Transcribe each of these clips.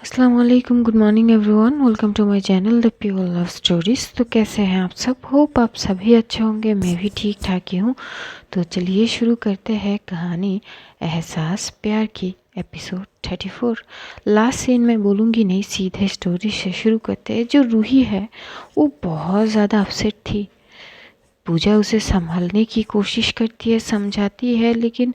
अस्सलाम वालेकुम, good morning everyone, welcome to my channel the pure love stories. तो कैसे हैं आप सब? होप आप सभी अच्छे होंगे, मैं भी ठीक ठाक ही हूँ। तो चलिए शुरू करते हैं कहानी एहसास प्यार की, एपिसोड 34। लास्ट सीन में बोलूँगी नहीं, सीधे स्टोरी से शुरू करते हैं। जो रूही है वो बहुत ज़्यादा अपसेट थी। पूजा उसे संभालने की कोशिश करती है, समझाती है, लेकिन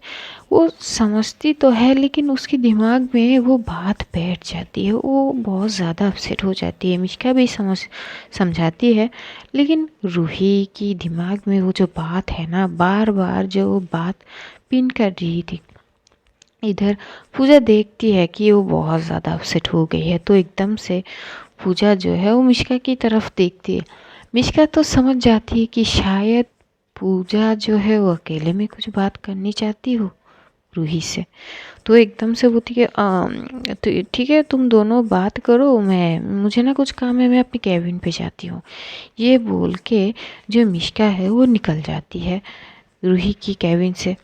वो समझती तो है लेकिन उसके दिमाग में वो बात बैठ जाती है। वो बहुत ज़्यादा अपसेट हो जाती है। मिश्का भी समझाती है, लेकिन रूही की दिमाग में वो जो बात है ना, बार बार जो बात पिन कर रही थी। इधर पूजा देखती है कि वो बहुत ज़्यादा अपसेट हो गई है, तो एकदम से पूजा जो है वो मिश्का की तरफ देखती है। मिश्का तो समझ जाती है कि शायद पूजा जो है वो अकेले में कुछ बात करनी चाहती हो रूही से। तो एकदम से बोलती है तो ठीक है, तुम दोनों बात करो, मुझे ना कुछ काम है, मैं अपनी कैबिन पे जाती हूँ। ये बोल के जो मिश्का है वो निकल जाती है रूही की कैबिन से।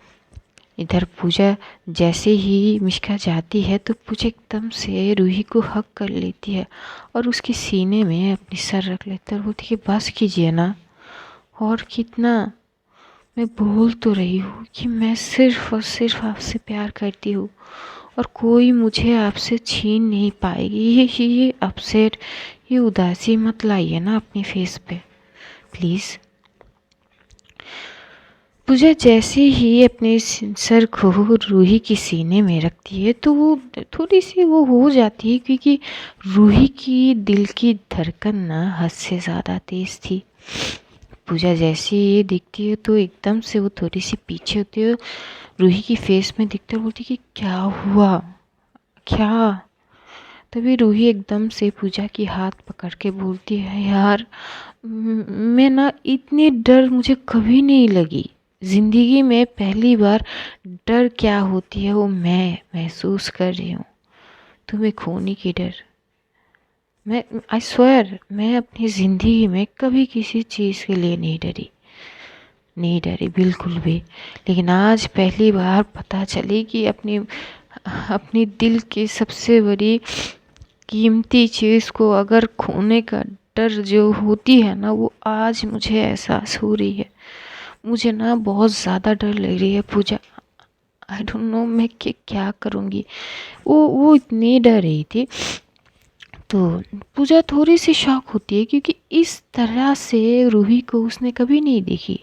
इधर पूजा जैसे ही मिश्का जाती है तो पूजा एकदम से रूही को हक कर लेती है और उसके सीने में अपनी सर रख लेती है और बोलती है बस कीजिए ना, और कितना। मैं बोल तो रही हूँ कि मैं सिर्फ और सिर्फ आपसे प्यार करती हूँ और कोई मुझे आपसे छीन नहीं पाएगी। ये अपसेट, ये उदासी मत लाइए ना अपनी फेस पे प्लीज़। पूजा जैसे ही अपने सर को रूही की सीने में रखती है तो वो थोड़ी सी वो हो जाती है, क्योंकि रूही की दिल की धड़कन ना हद से ज़्यादा तेज़ थी। पूजा जैसे ही ये दिखती है तो एकदम से वो थोड़ी सी पीछे होती है, रूही की फेस में दिखते हुए बोलती कि क्या हुआ, क्या। तभी रूही एकदम से पूजा की हाथ पकड़ के बोलती है, यार मैं ना, इतनी डर मुझे कभी नहीं लगी। ज़िंदगी में पहली बार डर क्या होती है वो मैं महसूस कर रही हूँ। तुम्हें खोने की डर। मैं आई स्वेयर मैं अपनी ज़िंदगी में कभी किसी चीज़ के लिए नहीं डरी बिल्कुल भी। लेकिन आज पहली बार पता चली कि अपनी अपनी दिल की सबसे बड़ी कीमती चीज़ को अगर खोने का डर जो होती है ना, वो आज मुझे एहसास हो रही है। मुझे ना बहुत ज़्यादा डर लग रही है पूजा। आई डोंट नो मैं क्या करूँगी। वो इतनी डर रही थी। तो पूजा थोड़ी सी शॉक होती है, क्योंकि इस तरह से रूही को उसने कभी नहीं देखी।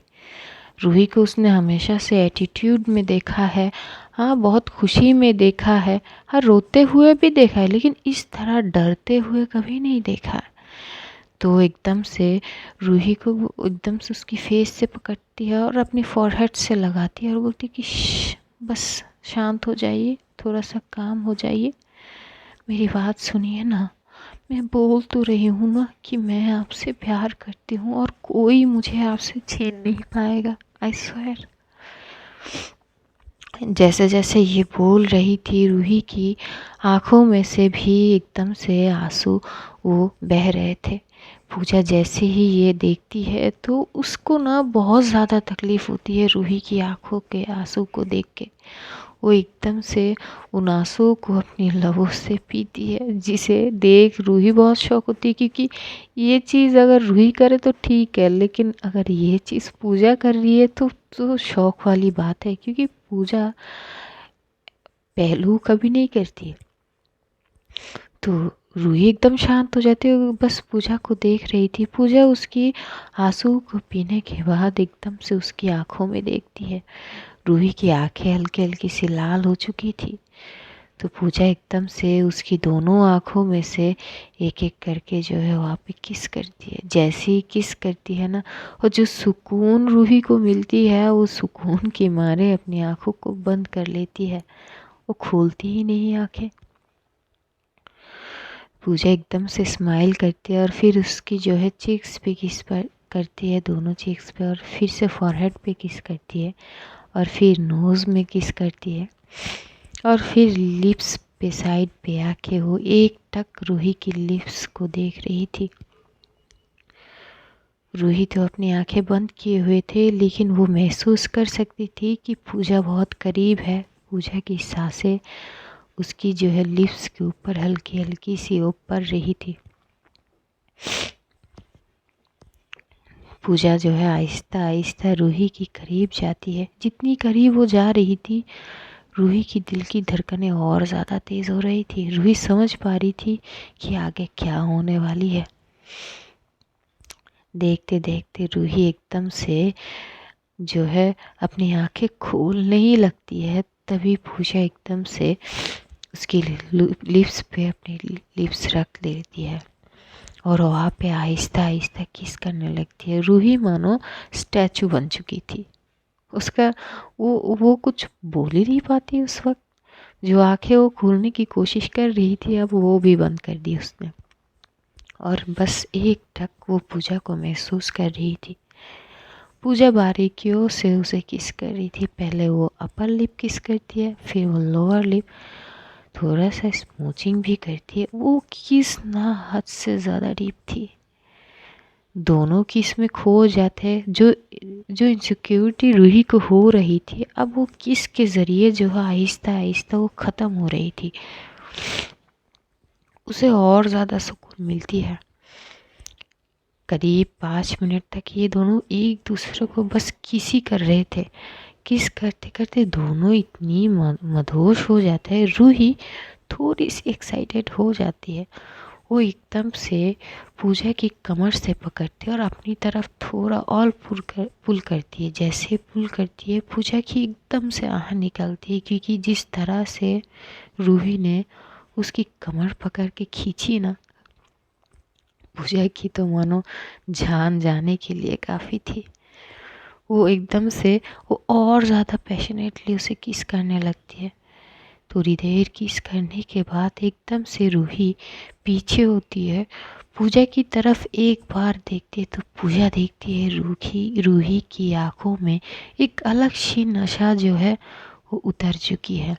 रूही को उसने हमेशा से एटीट्यूड में देखा है, हाँ बहुत खुशी में देखा है, हाँ रोते हुए भी देखा है, लेकिन इस तरह डरते हुए कभी नहीं देखा। तो एकदम से रूही को वो एकदम से उसकी फेस से पकड़ती है और अपनी फॉरहेड से लगाती है और बोलती कि बस शांत हो जाइए, थोड़ा सा काम हो जाइए, मेरी बात सुनिए ना। मैं बोल तो रही हूँ ना कि मैं आपसे प्यार करती हूँ और कोई मुझे आपसे छीन नहीं पाएगा, आई स्वेयर। जैसे जैसे ये बोल रही थी, रूही की आंखों में से भी एकदम से आंसू वो बह रहे थे। पूजा जैसे ही ये देखती है तो उसको ना बहुत ज़्यादा तकलीफ़ होती है रूही की आंखों के आंसू को देख के। वो एकदम से उन आंसुओं को अपनी लबों से पीती है, जिसे देख रूही बहुत शौक होती है, क्योंकि ये चीज़ अगर रूही करे तो ठीक है, लेकिन अगर ये चीज़ पूजा कर रही है तो शौक वाली बात है, क्योंकि पूजा पहलू कभी नहीं करती है। तो रूही एकदम शांत हो जाती है, बस पूजा को देख रही थी। पूजा उसकी आंसू को पीने के बाद एकदम से उसकी आंखों में देखती है। रूही की आंखें हल्की हल्की सी लाल हो चुकी थी। तो पूजा एकदम से उसकी दोनों आँखों में से एक एक करके जो है वहाँ पे किस करती है। जैसे ही किस करती है ना, और जो सुकून रूही को मिलती है, वो सुकून के मारे अपनी आँखों को बंद कर लेती है, वो खोलती ही नहीं आँखें। पूजा एकदम से स्माइल करती है और फिर उसकी जो है चीक्स पे किस पर करती है, दोनों चीक्स पे, और फिर से फॉरहेड पे किस करती है, और फिर नोज़ में किस करती है, और फिर लिप्स पे साइड पे आके वो एक टक रूही की लिप्स को देख रही थी। रूही तो अपनी आंखें बंद किए हुए थे, लेकिन वो महसूस कर सकती थी कि पूजा बहुत करीब है। पूजा की सांसें उसकी जो है लिप्स के ऊपर हल्की हल्की सी वो पड़ रही थी। पूजा जो है आहिस्ता आहिस्ता रूही के करीब जाती है। जितनी करीब वो जा रही थी, रूही की दिल की धड़कनें और ज़्यादा तेज़ हो रही थी। रूही समझ पा रही थी कि आगे क्या होने वाली है। देखते देखते रूही एकदम से जो है अपनी आंखें खोलने ही लगती है, तभी पूजा एकदम से उसकी लिप्स पे अपनी लिप्स रख लेती है और वहाँ पे आहिस्ता आहिस्ता किस करने लगती है। रूही मानो स्टैचू बन चुकी थी। उसका वो कुछ बोल ही नहीं पाती उस वक्त। जो आंखें वो खोलने की कोशिश कर रही थी, अब वो भी बंद कर दी उसने, और बस एक टक वो पूजा को महसूस कर रही थी। पूजा बारीकियों से उसे किस कर रही थी। पहले वो अपर लिप किस करती है, फिर वो लोअर लिप, थोड़ा सा स्मूचिंग भी करती है। वो किस ना हद से ज़्यादा डीप थी। दोनों किस में खो जाते हैं। जो इनसिक्योरिटी रूही को हो रही थी, अब वो किस के ज़रिए जो है आहिस्ता आहिस्ता वो ख़त्म हो रही थी। उसे और ज़्यादा सुकून मिलती है। करीब 5 मिनट तक ये दोनों एक दूसरे को बस किस ही कर रहे थे। किस करते करते दोनों इतनी मदहोश हो जाते हैं। रूही थोड़ी सी एक्साइटेड हो जाती है। वो एकदम से पूजा की कमर से पकड़ती है और अपनी तरफ थोड़ा और पुल करती है। जैसे पुल करती है, पूजा की एकदम से आह निकलती है, क्योंकि जिस तरह से रूही ने उसकी कमर पकड़ के खींची ना, पूजा की तो मानो जान जाने के लिए काफ़ी थी। वो एकदम से वो और ज़्यादा पैशनेटली उसे किस करने लगती है। थोड़ी देर किस करने के बाद एकदम से रूही पीछे होती है, पूजा की तरफ एक बार देखती है तो पूजा देखती है रूही की आंखों में एक अलग सी नशा जो है वो उतर चुकी है।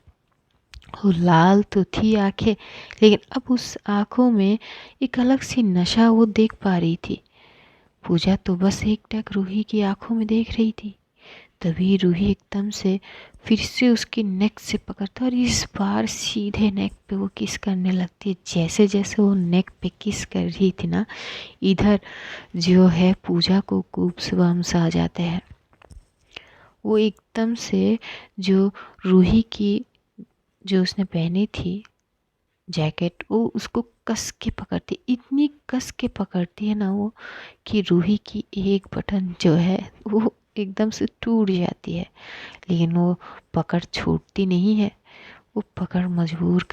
वो लाल तो थी आंखें, लेकिन अब उस आंखों में एक अलग सी नशा वो देख पा रही थी। पूजा तो बस एकटक रूही की आंखों में देख रही थी। तभी रूही एकदम से फिर से उसकी नेक से पकड़ता और इस बार सीधे नेक पे वो किस करने लगती है। जैसे जैसे वो नेक पे किस कर रही थी ना, इधर जो है पूजा को गूब्स आ जाते हैं। वो एकदम से जो रूही की जो उसने पहनी थी जैकेट, वो उसको कस के पकड़ती, इतनी कस के पकड़ती है ना वो, कि रूही की एक बटन जो है वो एकदम से टूट जाती है। लेकिन वो पकड़ छूटती नहीं है। वो पकड़ मजबूत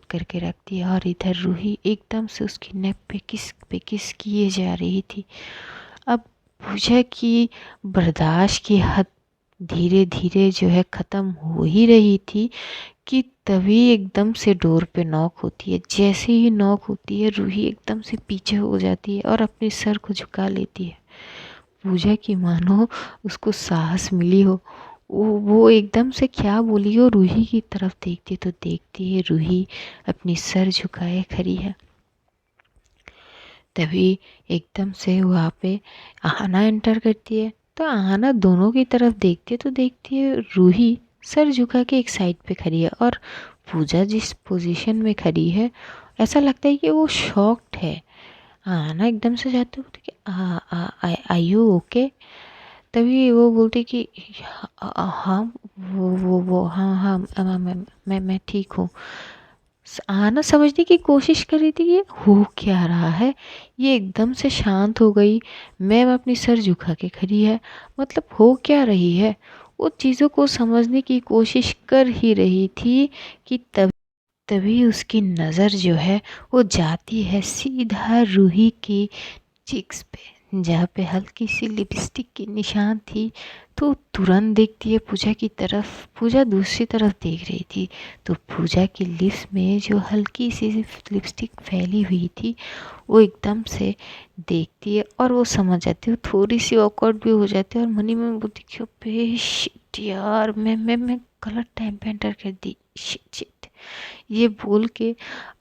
करके रखती है। और इधर रूही एकदम से उसकी नेक पे किस किए जा रही थी। अब पूजा की बर्दाश्त की हद धीरे धीरे जो है ख़त्म हो ही रही थी कि तभी एकदम से डोर पे नॉक होती है। जैसे ही नॉक होती है, रूही एकदम से पीछे हो जाती है और अपने सर को झुका लेती है। पूजा की मानो उसको साहस मिली हो। वो एकदम से क्या बोली हो, रूही की तरफ देखती तो देखती है रूही अपनी सर झुकाए खड़ी है। तभी एकदम से वहाँ पे आहाना एंटर करती है। तो आहाना दोनों की तरफ देखती है तो देखती है रूही सर झुका के एक साइड पे खड़ी है, और पूजा जिस पोजीशन में खड़ी है, ऐसा लगता है कि वो शॉक्ड है। आहाना एकदम से जाते बोलती कि आई यू ओके। तभी वो बोलती कि हाँ, वो हाँ हाँ मैं ठीक हूँ। आना समझने की कोशिश कर रही थी कि ये हो क्या रहा है। ये एकदम से शांत हो गई। मैम अपनी सर झुका के खड़ी है, मतलब हो क्या रही है। वो चीज़ों को समझने की कोशिश कर ही रही थी कि तभी उसकी नज़र जो है वो जाती है सीधा रूही की चिक्स पे, जहाँ पे हल्की सी लिपस्टिक की निशान थी। तो तुरंत देखती है पूजा की तरफ। पूजा दूसरी तरफ देख रही थी, तो पूजा की लिप्स में जो हल्की सी लिपस्टिक फैली हुई थी, वो एकदम से देखती है और वो समझ जाती है। वो थोड़ी सी ऑकवर्ड भी हो जाती है और मनी में बोलती क्यों पे शिट यार, मैं गलत टाइम पे एंटर कर दी, शिट शिट। ये बोल के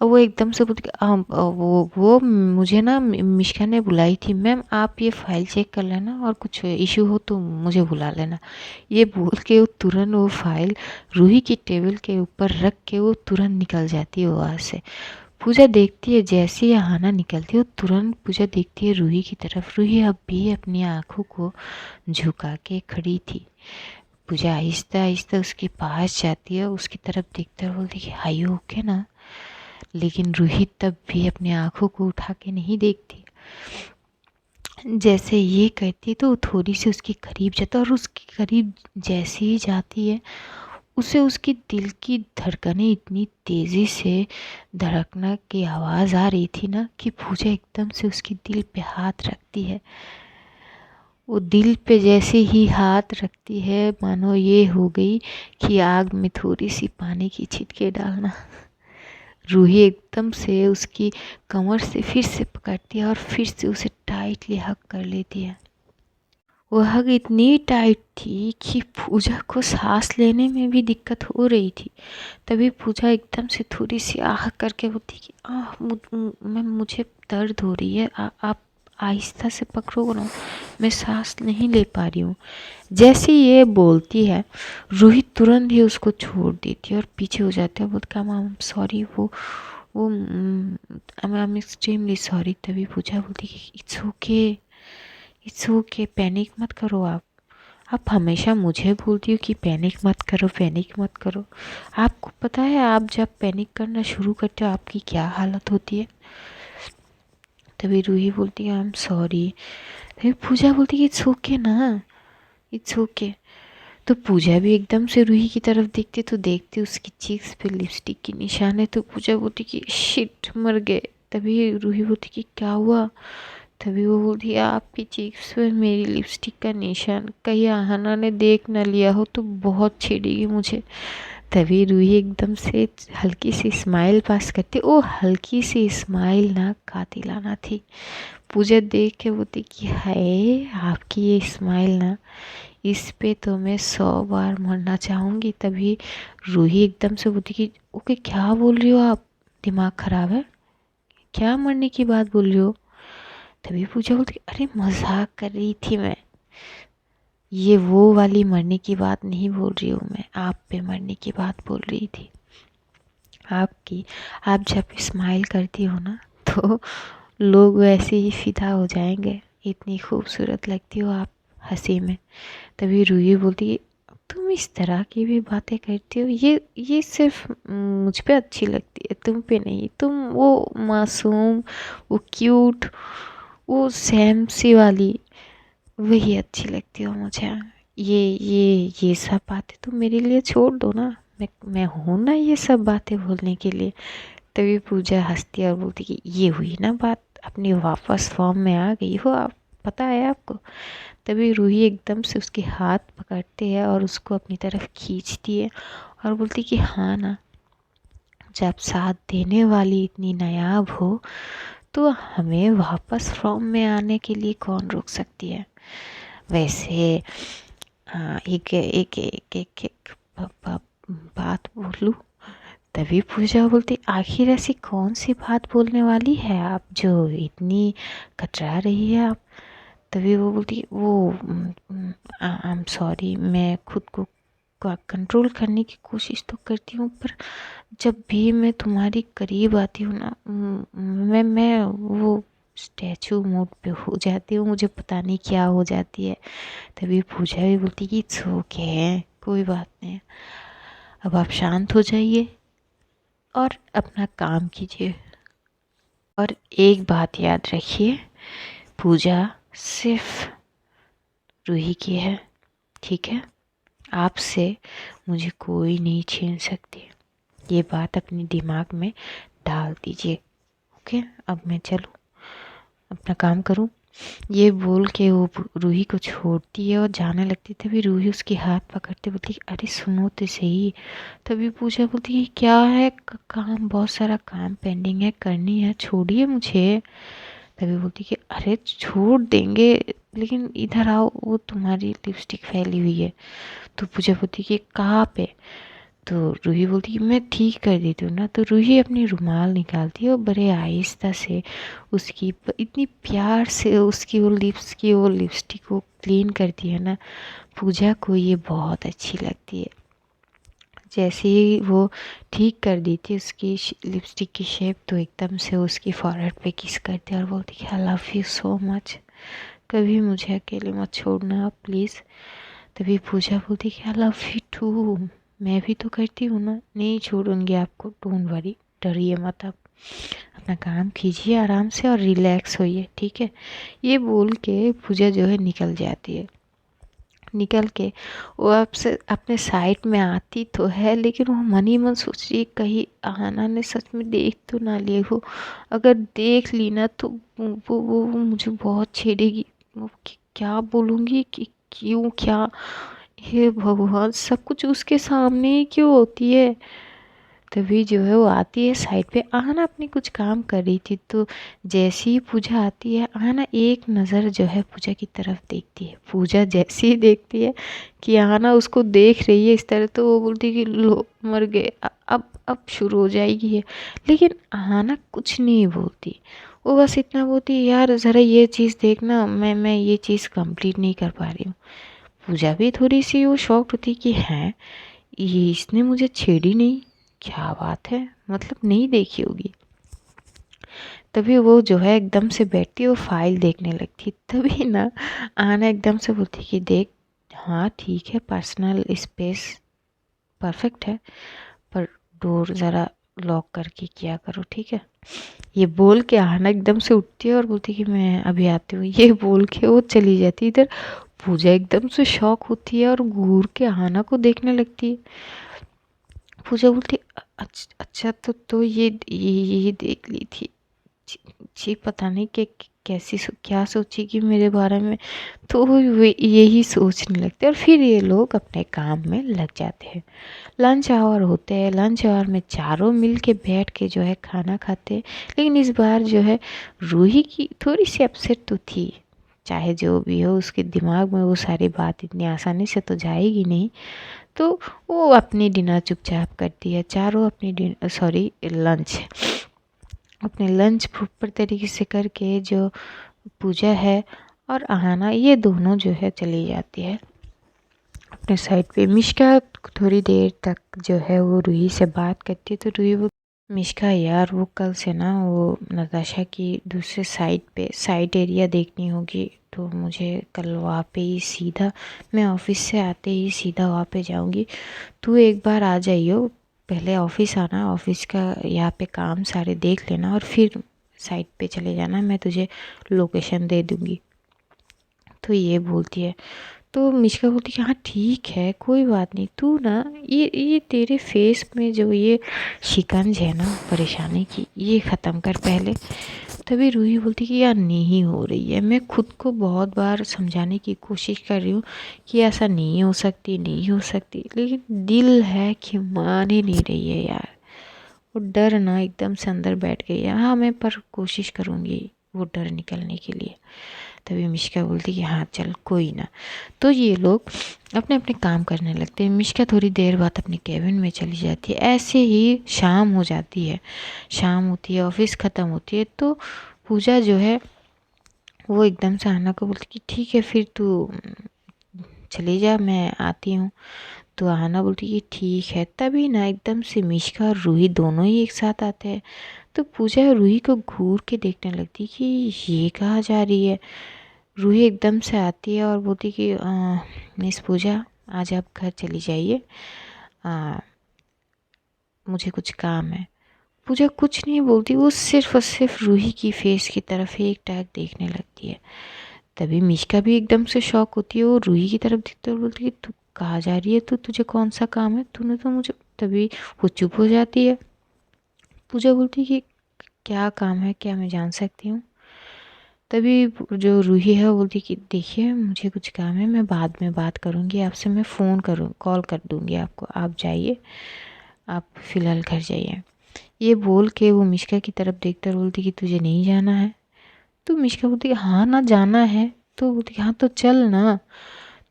और वो एकदम से बोलती कि वो मुझे ना मिष्का ने बुलाई थी मैम, आप ये फाइल चेक कर लेना और कुछ इशू हो तो मुझे बुला लेना। ये बोल के वो तुरंत वो फाइल रूही की टेबल के ऊपर रख के वो तुरंत निकल जाती है वहाँ से। पूजा देखती है, जैसे ही आहाना निकलती है वो तुरंत पूजा देखती है रूही की तरफ। रूही अब भी अपनी आंखों को झुका के खड़ी थी। पूजा आहिस्ता आहिस्ता उसके पास जाती है, उसकी तरफ देखते हुए बोलती कि हाई ओके ना, लेकिन रूही तब भी अपनी आंखों को उठा के नहीं देखती। जैसे ये कहती है तो वो थोड़ी सी उसके करीब जाता है और उसके करीब जैसे ही जाती है उसे उसके दिल की धड़कनें इतनी तेज़ी से धड़कना की आवाज़ आ रही थी ना कि पूजा एकदम से उसके दिल पे हाथ रखती है। वो दिल पे जैसे ही हाथ रखती है मानो ये हो गई कि आग में थोड़ी सी पानी की छिटके डालना। रूही एकदम से उसकी कमर से फिर से पकड़ती है और फिर से उसे टाइटली हग कर लेती है। वो हग इतनी टाइट थी कि पूजा को सांस लेने में भी दिक्कत हो रही थी। तभी पूजा एकदम से थोड़ी सी आह करके बोलती कि मुझे दर्द हो रही है, आप आहिस्ता से पकड़ो ना, मैं सांस नहीं ले पा रही हूँ। जैसे ये बोलती है रूही तुरंत ही उसको छोड़ देती है और पीछे हो जाती है। बोलती आई एम सॉरी, वो आई एम एक्सट्रीमली सॉरी। तभी पूजा बोलती कि इट्स ओके, पैनिक मत करो आप हमेशा मुझे बोलती हो कि पैनिक मत करो, पैनिक मत करो। आपको पता है आप जब पैनिक करना शुरू करते हो आपकी क्या हालत होती है। तभी रूही बोलती है आई एम सॉरी। तभी पूजा बोलती है इट्स ओके ना, इट्स ओके। तो पूजा भी एकदम से रूही की तरफ देखती तो देखती उसकी चीक्स पे लिपस्टिक की निशान है। तो पूजा बोलती कि शिट, मर गए। तभी रूही बोलती कि क्या हुआ। तभी वो बोलती आपकी चीक्स पे मेरी लिपस्टिक का निशान कहीं आहाना ने देख न लिया हो तो बहुत छेड़ेगी मुझे। तभी रूही एकदम से हल्की सी स्माइल पास करती। ओ हल्की सी स्माइल ना कातिलाना थी। पूजा देख के बोलती कि हाय आपकी ये स्माइल ना, इस पे तो मैं 100 बार मरना चाहूँगी। तभी रूही एकदम से बोलती कि ओके क्या बोल रही हो आप, दिमाग ख़राब है क्या, मरने की बात बोल रही हो। तभी पूजा बोलती अरे मजाक कर रही थी मैं, ये वो वाली मरने की बात नहीं बोल रही हूँ मैं, आप पे मरने की बात बोल रही थी। आपकी आप जब स्माइल करती हो ना तो लोग वैसे ही फिदा हो जाएंगे, इतनी खूबसूरत लगती हो आप हंसी में। तभी रूही बोलती है तुम इस तरह की भी बातें करती हो, ये सिर्फ मुझ पे अच्छी लगती है, तुम पे नहीं। तुम वो मासूम, वो क्यूट, वो सैम सी वाली वही अच्छी लगती हो मुझे। ये सब बातें तुम मेरे लिए छोड़ दो ना, मैं हूँ ना ये सब बातें बोलने के लिए। तभी पूजा हंसती है और बोलती कि ये हुई ना बात, अपनी वापस फॉर्म में आ गई हो आप, पता है आपको। तभी रूही एकदम से उसके हाथ पकड़ते हैं और उसको अपनी तरफ खींचती है और बोलती कि हाँ ना, जब साथ देने वाली इतनी नायाब हो तो हमें वापस फॉर्म में आने के लिए कौन रोक सकती है। वैसे एक बात बोलूं। तभी पूजा बोलती आखिर ऐसी कौन सी बात बोलने वाली है आप जो इतनी कतरा रही है आप। तभी वो बोलती वो आई एम सॉरी, मैं खुद को कंट्रोल करने की कोशिश तो करती हूँ पर जब भी मैं तुम्हारी करीब आती हूँ ना मैं वो स्टैचू मोड पे हो जाती हूँ, मुझे पता नहीं क्या हो जाती है। तभी पूजा भी बोलती कि इट्स ओके, कोई बात नहीं, अब आप शांत हो जाइए और अपना काम कीजिए। और एक बात याद रखिए, पूजा सिर्फ रूही की है, ठीक है, आपसे मुझे कोई नहीं छीन सकती। ये बात अपने दिमाग में डाल दीजिए। ओके, अब मैं चलूँ अपना काम करूँ। ये बोल के वो रूही को छोड़ती है और जाने लगती। तभी रूही उसके हाथ पकड़ते बोलती है अरे सुनो तो सही। तभी पूजा बोलती है क्या है, काम, बहुत सारा काम पेंडिंग है, करनी है, छोड़िए मुझे। तभी बोलती कि अरे छोड़ देंगे लेकिन इधर आओ, वो तुम्हारी लिपस्टिक फैली हुई है। तो पूजा बोलती कि कहाँ पे। तो रूही बोलती कि मैं ठीक कर देती हूँ ना। तो रूही अपनी रुमाल निकालती है और बड़े आहिस्ता से उसकी इतनी प्यार से उसकी वो लिप्स की वो लिपस्टिक को क्लीन करती है ना। पूजा को ये बहुत अच्छी लगती है। जैसे ही वो ठीक कर दी थी उसकी लिपस्टिक की शेप, तो एकदम से उसकी फॉरहेड पे किस करती है और बोलती कि I love you so much, कभी मुझे अकेले मत छोड़ना आप प्लीज़। तभी पूजा बोलती कि आई लव यू टू, मैं भी तो करती हूँ ना, नहीं छोड़ूंगी आपको, डोंट वरी, डरिए मत आप, अपना काम कीजिए आराम से और रिलैक्स होइए, ठीक है। ये बोल के पूजा जो है निकल जाती है। निकल के वो आपसे अपने साइड में आती तो है, लेकिन वो मन ही मन सोच रही है कहीं आना ने सच में देख तो ना लिए हो। अगर देख ली ना तो वो मुझे बहुत छेड़ेगी। क्या बोलूँगी कि क्यों, क्या, हे भगवान, सब कुछ उसके सामने ही क्यों होती है। तभी जो है वो आती है साइड पे। आना अपनी कुछ काम कर रही थी, तो जैसे ही पूजा आती है, आना एक नज़र जो है पूजा की तरफ देखती है। पूजा जैसे ही देखती है कि आना उसको देख रही है इस तरह, तो वो बोलती है कि लो मर गए, अब शुरू हो जाएगी ये। लेकिन आना कुछ नहीं बोलती, वो बस इतना बोलती है यार ज़रा ये चीज़ देखना, मैं ये चीज़ कंप्लीट नहीं कर पा रही हूँ। पूजा भी थोड़ी सी वो शॉक्ड होती कि हैं, ये इसने मुझे छेड़ी नहीं, क्या बात है, मतलब नहीं देखी होगी। तभी वो जो है एकदम से बैठती है, वो फाइल देखने लगती। तभी ना आना एकदम से बोलती कि देख, हाँ ठीक है, पर्सनल स्पेस परफेक्ट है, पर डोर ज़रा लॉक करके किया करो, ठीक है। ये बोल के आना एकदम से उठती है और बोलती कि मैं अभी आती हूँ। ये बोल के वो चली जाती है। इधर पूजा एकदम से शॉक होती है और घूर के आना को देखने लगती है। पूजा बोलती अच्छा तो ये देख ली थी, जी जी, पता नहीं कि कैसी क्या सोचेगी मेरे बारे में। तो वे यही सोचने लगते हैं और फिर ये लोग अपने काम में लग जाते हैं। लंच आवर होते हैं, लंच आवर में चारों मिल के बैठ के जो है खाना खाते हैं। लेकिन इस बार जो है रूही की थोड़ी सी अपसेट तो थी। चाहे जो भी हो, उसके दिमाग में वो सारी बात इतनी आसानी से तो जाएगी नहीं। तो वो अपनी डिनर चुपचाप करती है। चारों अपनी डिनर, सॉरी लंच, अपने लंच प्रॉपर तरीके से करके जो पूजा है और आहाना, ये दोनों जो है चली जाती है अपने साइड पे। मिष्का थोड़ी देर तक जो है वो रूही से बात करती है। तो रूही वो मिष्का यार, वो कल से ना वो नताशा की दूसरे साइड पे साइड एरिया देखनी होगी, तो मुझे कल वहाँ पे ही सीधा, मैं ऑफिस से आते ही सीधा वहाँ पे जाऊँगी। तू एक बार आ जाइयो, पहले ऑफिस आना, ऑफिस का यहाँ पे काम सारे देख लेना और फिर साइट पे चले जाना, मैं तुझे लोकेशन दे दूँगी। तो ये बोलती है। तो मिष्का बोलती है हाँ ठीक है, कोई बात नहीं, तू ना ये तेरे फेस में जो ये शिकंज है ना परेशानी की, ये ख़त्म कर पहले। तभी रूही बोलती कि यार नहीं हो रही है, मैं खुद को बहुत बार समझाने की कोशिश कर रही हूँ कि ऐसा नहीं हो सकती, नहीं हो सकती, लेकिन दिल है कि मान ही नहीं रही है यार। वो डर ना एकदम से अंदर बैठ गई है। हाँ मैं पर कोशिश करूँगी वो डर निकलने के लिए। तभी मिष्का बोलती कि हाँ चल कोई ना। तो ये लोग अपने अपने काम करने लगते हैं। मिष्का थोड़ी देर बाद अपने केबिन में चली जाती है। ऐसे ही शाम हो जाती है, शाम होती है, ऑफिस ख़त्म होती है। तो पूजा जो है वो एकदम से आना को बोलती कि ठीक है फिर तू चली जा, मैं आती हूँ। तो आना बोलती कि ठीक है। तभी ना एकदम से मिष्का और रूही दोनों ही एक साथ आते हैं। तो पूजा रूही को घूर के देखने लगती कि ये कहाँ जा रही है। रूही एकदम से आती है और बोलती कि मिस पूजा, आज आप घर चली जाइए, मुझे कुछ काम है। पूजा कुछ नहीं बोलती, वो सिर्फ और सिर्फ रूही की फेस की तरफ एक टैग देखने लगती है। तभी मिष्का भी एकदम से शॉक होती है, वो रूही की तरफ देखते हुए बोलती है तू कहाँ जा रही है, तो तुझे कौन सा काम है, तूने तो मुझे। तभी वो चुप हो जाती है। पूजा बोलती है कि क्या काम है, क्या मैं जान सकती हूँ। तभी जो रूही है वो बोलती कि देखिए मुझे कुछ काम है, मैं बाद में बात करूँगी आपसे, मैं फ़ोन करूँ, कॉल कर दूँगी आपको, आप जाइए, आप फ़िलहाल घर जाइए। ये बोल के वो मिष्का की तरफ देखकर बोलती कि तुझे नहीं जाना है। तो मिष्का बोलती कि हाँ ना जाना है। तो बोलती हाँ तो चल ना।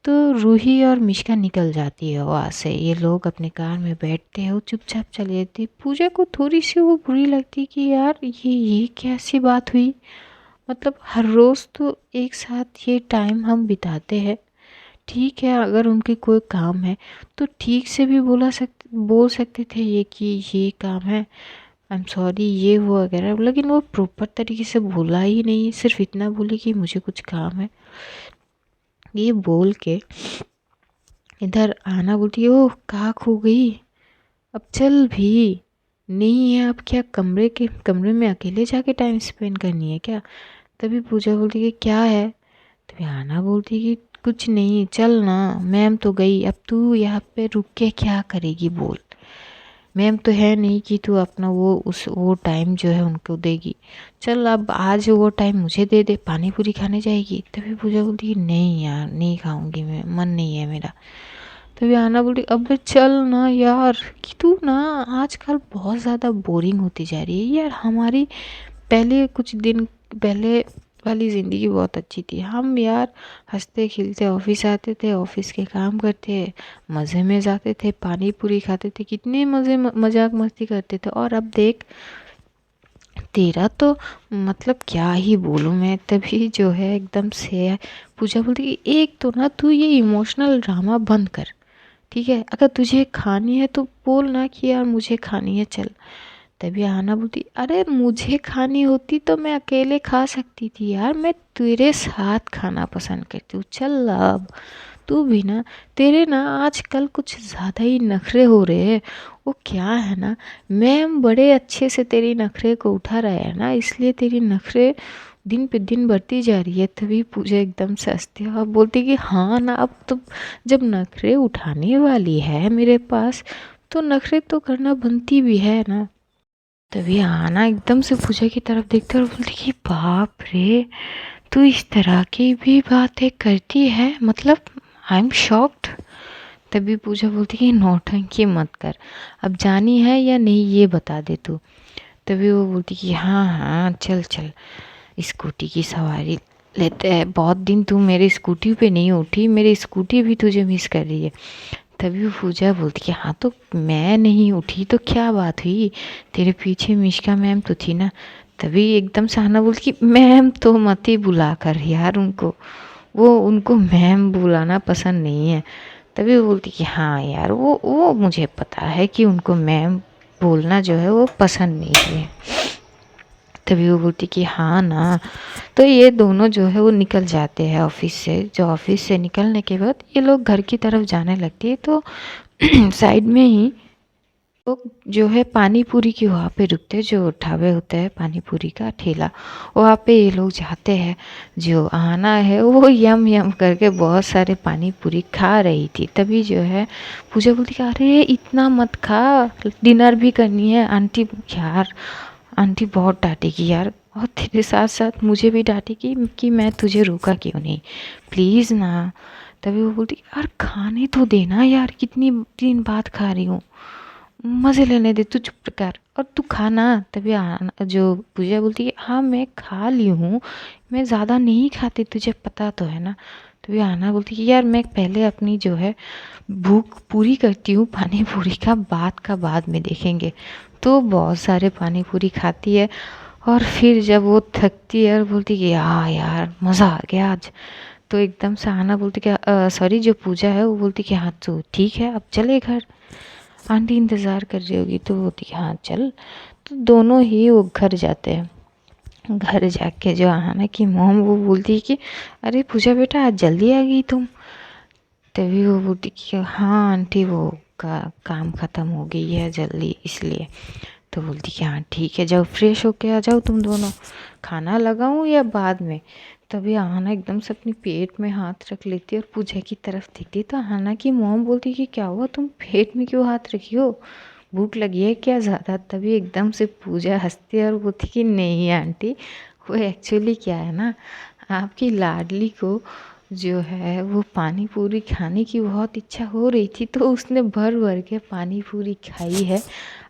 तो रूही और मिष्का निकल जाती है वहाँ से। ये लोग अपने कार में बैठते हैं, वो चुपचाप चले जाते। पूजा को थोड़ी सी वो बुरी लगती कि यार ये कैसी बात हुई। मतलब हर रोज़ तो एक साथ ये टाइम हम बिताते हैं। ठीक है, अगर उनके कोई काम है तो ठीक से भी बोल सकते थे ये कि ये काम है, आई एम सॉरी, ये वो वगैरह। लेकिन वो प्रॉपर तरीके से बोला ही नहीं, सिर्फ इतना बोली कि मुझे कुछ काम है। ये बोल के इधर आना बोलती है, ओह कहाँ खो गई, अब चल भी। नहीं है अब क्या कमरे में अकेले जाके टाइम स्पेंड करनी है क्या। तभी पूजा बोलती कि क्या है। तभी आना बोलती कि कुछ नहीं, चल ना, मैम तो गई, अब तू यहाँ पे रुक के क्या करेगी बोल। मैम तो है नहीं कि तू अपना वो टाइम जो है उनको देगी। चल अब आज वो टाइम मुझे दे दे, पानी पूरी खाने जाएगी। तभी पूजा बोलती कि नहीं यार, नहीं खाऊंगी मैं, मन नहीं है मेरा। तभी आना बोली अब चल ना यार, कि तू ना आजकल बहुत ज़्यादा बोरिंग होती जा रही है यार। हमारी पहले कुछ दिन पहले वाली ज़िंदगी बहुत अच्छी थी। हम यार हंसते खिलते ऑफिस आते थे, ऑफिस के काम करते, मज़े में जाते थे, पानी पूरी खाते थे, कितने मजाक मस्ती करते थे। और अब देख तेरा तो मतलब क्या ही बोलूँ मैं। तभी जो है एकदम से पूजा बोलती कि एक तो ना तू ये इमोशनल ड्रामा बंद कर, ठीक है। अगर तुझे खानी है तो बोल ना कि यार मुझे खानी है, चल। तभी आना बोलती अरे मुझे खानी होती तो मैं अकेले खा सकती थी यार, मैं तेरे साथ खाना पसंद करती हूँ, चल अब तू भी ना। तेरे ना आजकल कुछ ज़्यादा ही नखरे हो रहे हैं। वो क्या है ना, मैम बड़े अच्छे से तेरी नखरे को उठा रहा है ना, इसलिए तेरी नखरे दिन पे दिन बढ़ती जा रही है। तभी पूजा एकदम से हंसती है और बोलती कि हाँ ना, अब तो जब नखरे उठाने वाली है मेरे पास तो नखरे तो करना बनती भी है ना। तभी आना एकदम से पूजा की तरफ देखते और बोलती कि बाप रे, तू इस तरह की भी बातें करती है, मतलब आई एम शॉक्ड। तभी पूजा बोलती कि नौटंकी मत कर, अब जानी है या नहीं ये बता दे तू। तभी वो बोलती कि हाँ हाँ चल चल, स्कूटी की सवारी लेते हैं, बहुत दिन तू मेरी स्कूटी पे नहीं उठी, मेरी स्कूटी भी तुझे मिस कर रही है। तभी वो पूजा बोलती कि हाँ तो मैं नहीं उठी तो क्या बात हुई, तेरे पीछे मिष्का मैम तो थी ना। तभी एकदम से आना बोलती कि मैम तो मत ही बुला कर यार उनको, वो उनको मैम बुलाना पसंद नहीं है। तभी वो बोलती कि हाँ यार वो मुझे पता है कि उनको मैम बोलना जो है वो पसंद नहीं है। तभी वो बोलती कि हाँ ना। तो ये दोनों जो है वो निकल जाते हैं ऑफिस से। जो ऑफिस से निकलने के बाद ये लोग घर की तरफ जाने लगती है तो साइड में ही लोग जो है पानी पूरी की वहाँ पे रुकते हैं, जो ढाबे होते हैं पानी पूरी का ठेला, वहाँ पे ये लोग जाते हैं। जो आना है वो यम यम करके बहुत सारे पानी पूरी खा रही थी। तभी जो है पूजा बोलती कि अरे इतना मत खा, डिनर भी करनी है आंटी। यार आंटी बहुत डांटेगी यार, और तेरे साथ साथ मुझे भी डांटेगी कि मैं तुझे रोका क्यों नहीं, प्लीज़ ना। तभी वो बोलती यार खाने तो देना यार, कितनी दिन बाद खा रही हूँ, मज़े लेने दे, तू चुप कर और तू खाना। तभी जो पूजा बोलती है हाँ मैं खा ली हूँ, मैं ज़्यादा नहीं खाती, तुझे पता तो है ना। तभी आना बोलती है यार मैं पहले अपनी जो है भूख पूरी करती हूँ, पानी पूरी का बाद में देखेंगे। तो बहुत सारे पानी पूरी खाती है और फिर जब वो थकती है और बोलती कि हाँ यार मज़ा आ गया आज। तो एकदम से आना बोलती कि सॉरी, जो पूजा है वो बोलती कि हाँ तो ठीक है अब चले घर, आंटी इंतज़ार कर रही होगी। तो बोलती हाँ चल। तो दोनों ही वो घर जाते हैं। घर जाके जो आना की मॉम वो बोलती है कि अरे पूजा बेटा आज जल्दी आ गई तुम। तभी वो बोलती कि हाँ आंटी वो काम ख़त्म हो गई है जल्दी इसलिए। तो बोलती कि हाँ ठीक है, जाओ फ्रेश होके आ जाओ तुम दोनों, खाना लगाऊं या बाद में। तभी आना एकदम से अपनी पेट में हाथ रख लेती है और पूजा की तरफ देखती। तो आना की मॉम बोलती कि क्या हुआ, तुम पेट में क्यों हाथ रखी हो, भूख लगी है क्या ज़्यादा। तभी एकदम से पूजा हंसती है और बोलती कि नहीं आंटी, वो एक्चुअली क्या है ना, आपकी लाडली को जो है वो पानी पूरी खाने की बहुत इच्छा हो रही थी तो उसने भर भर के पानी पूरी खाई है,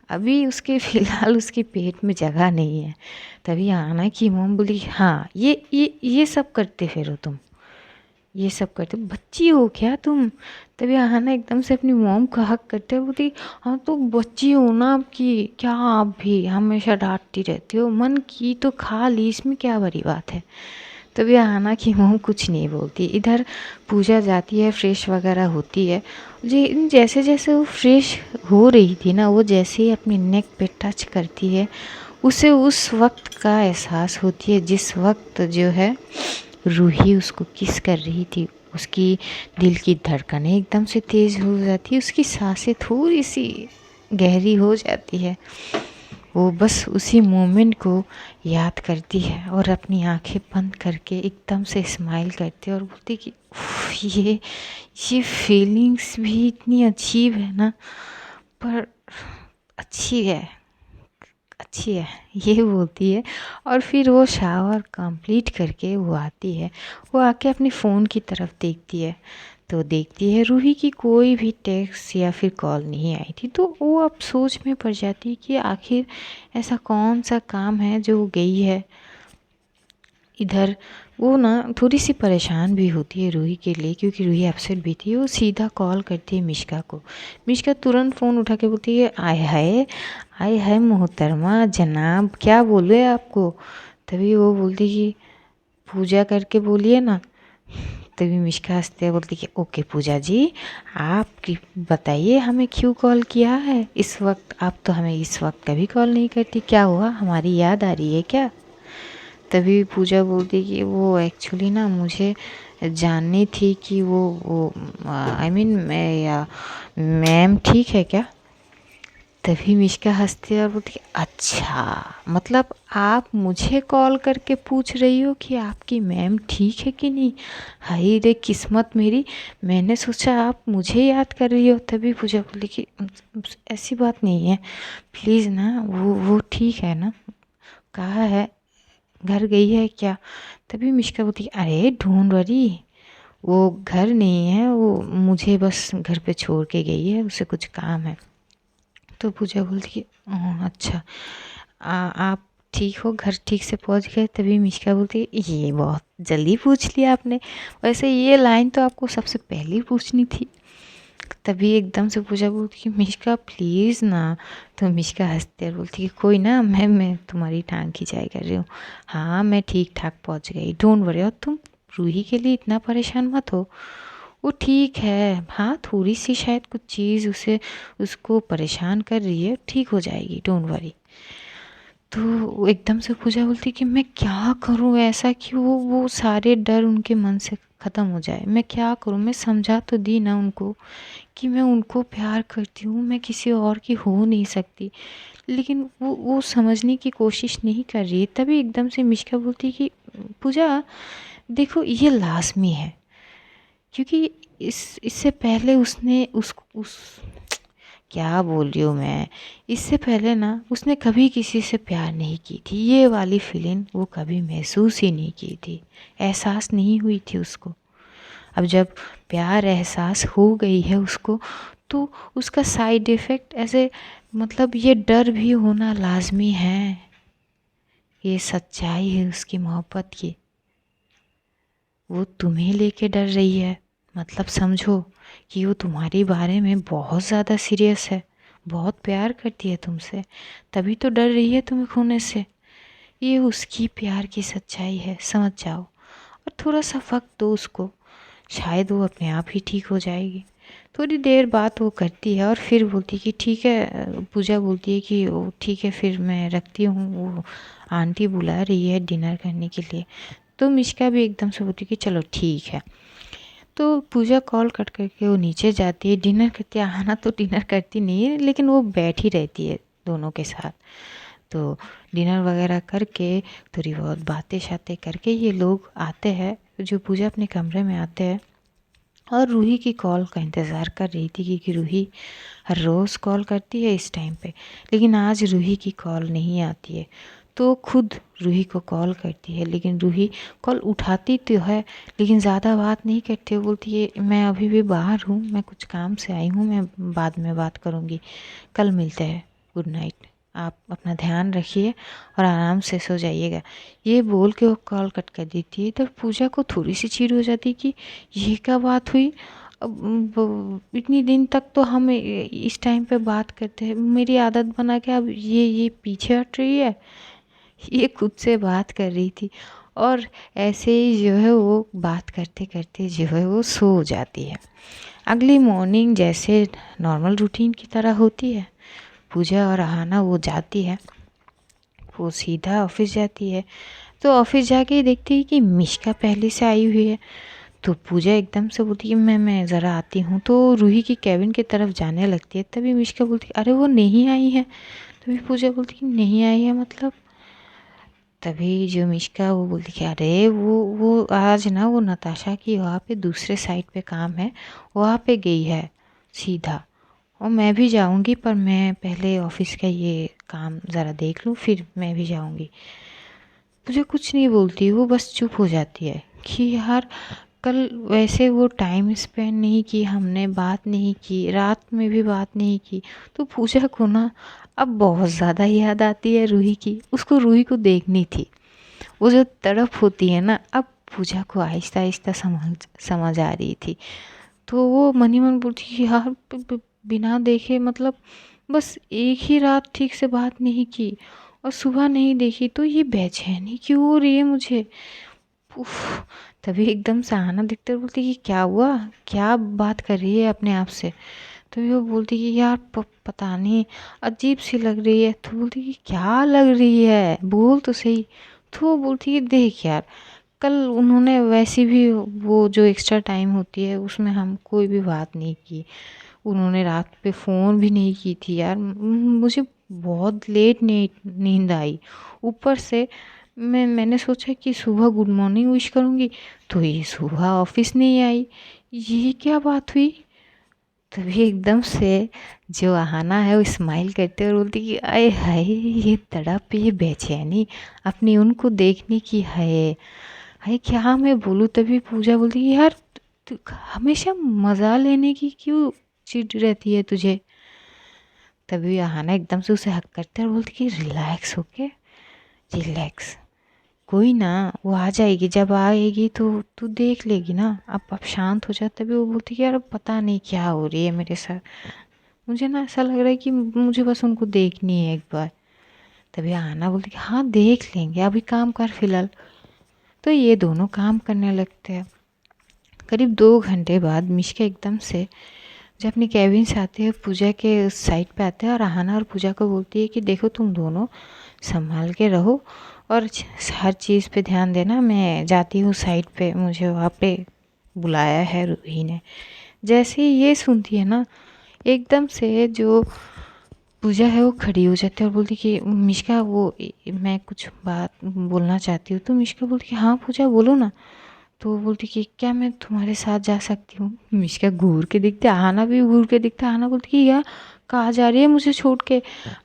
अभी उसके फ़िलहाल उसके पेट में जगह नहीं है। तभी आना की मोम बोली हाँ ये सब करते फिर हो तुम, ये सब करते, बच्ची हो क्या तुम? तभी आहाना एकदम से अपनी मॉम का हक करते हुए बोलती, हाँ तो बच्ची हो ना आपकी, क्या आप भी हमेशा डांटती रहती हो, मन की तो खा ली, इसमें क्या बड़ी बात है। तभी आहाना की मॉम कुछ नहीं बोलती। इधर पूजा जाती है, फ्रेश वगैरह होती है। जी, जैसे जैसे वो फ्रेश हो रही थी ना, वो जैसे ही अपनी नेक पे टच करती है, उसे उस वक्त का एहसास होती है जिस वक्त जो है रूही उसको किस कर रही थी। उसकी दिल की धड़कनें एकदम से तेज़ हो जाती है, उसकी सांसें थोड़ी सी गहरी हो जाती है। वो बस उसी मोमेंट को याद करती है और अपनी आंखें बंद करके एकदम से स्माइल करती है और बोलती कि "उफ, ये फीलिंग्स भी इतनी अजीब है ना, पर अच्छी है, अच्छी है", ये बोलती है। और फिर वो शावर कंप्लीट करके वो आती है। वो आके अपने फ़ोन की तरफ देखती है, तो देखती है रूही की कोई भी टेक्स्ट या फिर कॉल नहीं आई थी। तो वो अब सोच में पड़ जाती है कि आखिर ऐसा कौन सा काम है जो वो गई है। इधर वो ना थोड़ी सी परेशान भी होती है रूही के लिए, क्योंकि रूही अपसेट भी थी। वो सीधा कॉल करती है मिश्का को। मिश्का तुरंत फ़ोन उठा के बोलती है, आय हाय, आय हाय मोहतरमा जनाब, क्या बोले आपको? तभी वो बोलती कि पूजा करके बोलिए ना। तभी मिश्का हंसते बोलती कि ओके पूजा जी, आप बताइए हमें क्यों कॉल किया है इस वक्त? आप तो हमें इस वक्त कभी कॉल नहीं करती, क्या हुआ, हमारी याद आ रही है क्या? तभी पूजा बोलती कि वो एक्चुअली ना मुझे जाननी थी कि वो आई मीन मैं या मैम ठीक है क्या? तभी मिश्का हंसती है और बोलती है, अच्छा मतलब आप मुझे कॉल करके पूछ रही हो कि आपकी मैम ठीक है कि नहीं? हाय रे किस्मत मेरी, मैंने सोचा आप मुझे याद कर रही हो। तभी पूजा बोली कि ऐसी बात नहीं है, प्लीज़ ना, वो ठीक है ना, कहाँ है, घर गई है क्या? तभी मिश्का बोलती, अरे डोंट वरी, वो घर नहीं है, वो मुझे बस घर पे छोड़ के गई है, उसे कुछ काम है। तो पूजा बोलती कि अच्छा, आप ठीक हो, घर ठीक से पहुंच गए? तभी मिश्का बोलती है, ये बहुत जल्दी पूछ लिया आपने, वैसे ये लाइन तो आपको सबसे पहले ही पूछनी थी। तभी एकदम से पूजा बोलती कि मिश्का प्लीज़ ना। तो मिश्का हंसते और बोलती कि कोई ना, मैं तुम्हारी टांग खिंचाई कर रही हूँ, हाँ मैं ठीक ठाक पहुँच गई, डोंट वरी। और तुम रूही के लिए इतना परेशान मत हो, वो ठीक है, हाँ थोड़ी सी शायद कुछ चीज़ उसको परेशान कर रही है, ठीक हो जाएगी, डोंट वरी। तो वो एकदम से पूजा बोलती कि मैं क्या करूँ ऐसा कि वो सारे डर उनके मन से ख़त्म हो जाए। मैं क्या करूँ? मैं समझा तो दी ना उनको कि मैं उनको प्यार करती हूँ, मैं किसी और की हो नहीं सकती, लेकिन वो समझने की कोशिश नहीं कर रही है। तभी एकदम से मिश्का बोलती कि पूजा देखो, ये लाज़मी है, क्योंकि इससे पहले उसने उस क्या बोल रही हूँ मैं, इससे पहले ना उसने कभी किसी से प्यार नहीं की थी, ये वाली फीलिंग वो कभी महसूस ही नहीं की थी, एहसास नहीं हुई थी उसको। अब जब प्यार एहसास हो गई है उसको, तो उसका साइड इफ़ेक्ट ऐसे, मतलब ये डर भी होना लाजमी है, ये सच्चाई है उसकी मोहब्बत की। वो तुम्हें लेके डर रही है, मतलब समझो कि वो तुम्हारे बारे में बहुत ज़्यादा सीरियस है, बहुत प्यार करती है तुमसे, तभी तो डर रही है तुम्हें खोने से। ये उसकी प्यार की सच्चाई है, समझ जाओ, और थोड़ा सा वक्त दो उसको, शायद वो अपने आप ही ठीक हो जाएगी। थोड़ी देर बाद वो करती है और फिर बोलती कि ठीक है, पूजा बोलती है कि वो ठीक है फिर मैं रखती हूँ, वो आंटी बुला रही है डिनर करने के लिए। तो मिश्का भी एकदम से बोलती कि चलो ठीक है। तो पूजा कॉल कट करके वो नीचे जाती है, डिनर करती है। आना तो डिनर करती नहीं है, लेकिन वो बैठी रहती है दोनों के साथ। तो डिनर वगैरह करके थोड़ी बहुत बातें शातें करके ये लोग आते हैं, जो पूजा अपने कमरे में आते हैं और रूही की कॉल का इंतज़ार कर रही थी, क्योंकि रूही हर रोज़ कॉल करती है इस टाइम पे, लेकिन आज रूही की कॉल नहीं आती है। तो खुद रूही को कॉल करती है, लेकिन रूही कॉल उठाती तो है, लेकिन ज़्यादा बात नहीं करती। वो बोलती है मैं अभी भी बाहर हूँ, मैं कुछ काम से आई हूँ, मैं बाद में बात करूँगी, कल मिलते हैं, गुड नाइट। आप अपना ध्यान रखिए और आराम से सो जाइएगा। ये बोल के वो कॉल कट कर देती है। तो पूजा को थोड़ी सी चिढ़ हो जाती कि ये क्या बात हुई। अब इतनी दिन तक तो हम इस टाइम पे बात करते हैं, मेरी आदत बना के अब ये पीछे हट रही है। ये खुद से बात कर रही थी और ऐसे ही जो है वो बात करते करते जो है वो सो जाती है। अगली मॉर्निंग जैसे नॉर्मल रूटीन की तरह होती है, पूजा और आहाना वो जाती है, वो सीधा ऑफिस जाती है। तो ऑफिस जाके ही देखती है कि मिष्का पहले से आई हुई है। तो पूजा एकदम से बोलती है मैं ज़रा आती हूँ। तो रूही की कैबिन की तरफ जाने लगती है, तभी मिष्का बोलती है अरे वो नहीं आई है। तभी पूजा बोलती है नहीं आई है मतलब। तभी जो मिष्का वो बोलती कि अरे वो आज ना वो नताशा की वहाँ पे दूसरे साइड पे काम है, वहाँ पे गई है सीधा। और मैं भी जाऊँगी, पर मैं पहले ऑफिस का ये काम ज़रा देख लूँ, फिर मैं भी जाऊँगी। मुझे कुछ नहीं बोलती, वो बस चुप हो जाती है कि यार कल वैसे वो टाइम स्पेंड नहीं की, हमने बात नहीं की, रात में भी बात नहीं की। तो पूजा को ना अब बहुत ज़्यादा याद आती है रूही की। उसको रूही को देखनी थी। वो जो तड़प होती है ना, अब पूजा को आहिस्ता आहिस्ता समझ आ रही थी। तो वो मन ही मन बोलती कि यार बिना देखे मतलब बस एक ही रात ठीक से बात नहीं की और सुबह नहीं देखी, तो ये बेचैनी क्यों हो रही है मुझे। उफ। तभी एकदम से आना दिखते हुए बोलती कि क्या हुआ, क्या बात कर रही है अपने आप से। तो वो बोलती कि यार पता नहीं अजीब सी लग रही है। तो बोलती कि क्या लग रही है बोल तो सही। तो वो बोलती कि देख यार, कल उन्होंने वैसे भी वो जो एक्स्ट्रा टाइम होती है उसमें हम कोई भी बात नहीं की। उन्होंने रात पे फ़ोन भी नहीं की थी यार। मुझे बहुत लेट नींद आई। ऊपर से मैंने सोचा कि सुबह गुड मॉर्निंग विश करूँगी, तो ये सुबह ऑफिस नहीं आई। ये क्या बात हुई। तभी एकदम से जो आहाना है वो स्माइल करते और बोलती कि अरे हाय ये तड़प, ये बेचैनी अपनी उनको देखने की है। हाय क्या मैं बोलूँ। तभी पूजा बोलती कि यार हमेशा मज़ा लेने की क्यों चिढ़ रहती है तुझे। तभी आहाना एकदम से उसे हक करते और बोलती कि रिलैक्स होके, रिलैक्स, कोई ना वो आ जाएगी, जब आएगी तो तू देख लेगी ना। अब शांत हो जा। तभी वो बोलती कि यार पता नहीं क्या हो रही है मेरे साथ, मुझे ना ऐसा लग रहा है कि मुझे बस उनको देखनी है एक बार। तभी आना बोलती कि हाँ देख लेंगे, अभी काम कर फिलहाल। तो ये दोनों काम करने लगते हैं। करीब 2 घंटे बाद मिष्का एकदम से जब अपनी कैबिन से आते हैं, पूजा के साइड पे आते हैं और आहाना और पूजा को बोलती है कि देखो तुम दोनों संभाल के रहो और हर चीज़ पे ध्यान देना, मैं जाती हूँ साइड पे, मुझे वहाँ पे बुलाया है रूही ने। जैसे ही ये सुनती है ना, एकदम से जो पूजा है वो खड़ी हो जाती है और बोलती कि मिष्का वो मैं कुछ बात बोलना चाहती हूँ। तो मिष्का बोलती कि हाँ पूजा बोलो ना। तो वो बोलती कि क्या मैं तुम्हारे साथ जा सकती हूँ। मिष्का घूर के दिखते, आहाना भी घूर के दिखता। आहाना बोलती कि यार कहाँ जा रही है मुझे छोड़ के।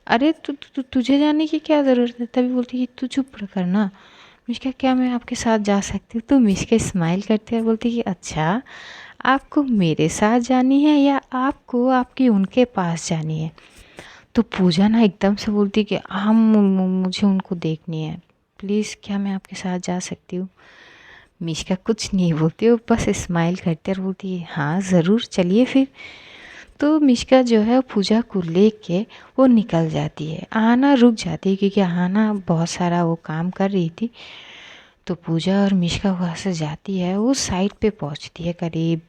अरे तुझे जाने की क्या ज़रूरत है। तभी बोलती कि तू चुप करना। मिष्का क्या मैं आपके साथ जा सकती हूँ। तो मिष्का स्माइल करती है और बोलती कि अच्छा आपको मेरे साथ जानी है या आपको आपकी उनके पास जानी है। तो पूजा ना एकदम से बोलती कि हम मुझे उनको देखनी है, प्लीज़ क्या मैं आपके साथ जा सकती हूँ। मिष्का कुछ नहीं बोलती, वो बस स्माइल करते और बोलती है हाँ ज़रूर चलिए फिर। तो मिष्का जो है पूजा को लेके वो निकल जाती है। आहाना रुक जाती है क्योंकि आहाना बहुत सारा वो काम कर रही थी। तो पूजा और मिष्का वहाँ से जाती है, वो साइड पे पहुँचती है। करीब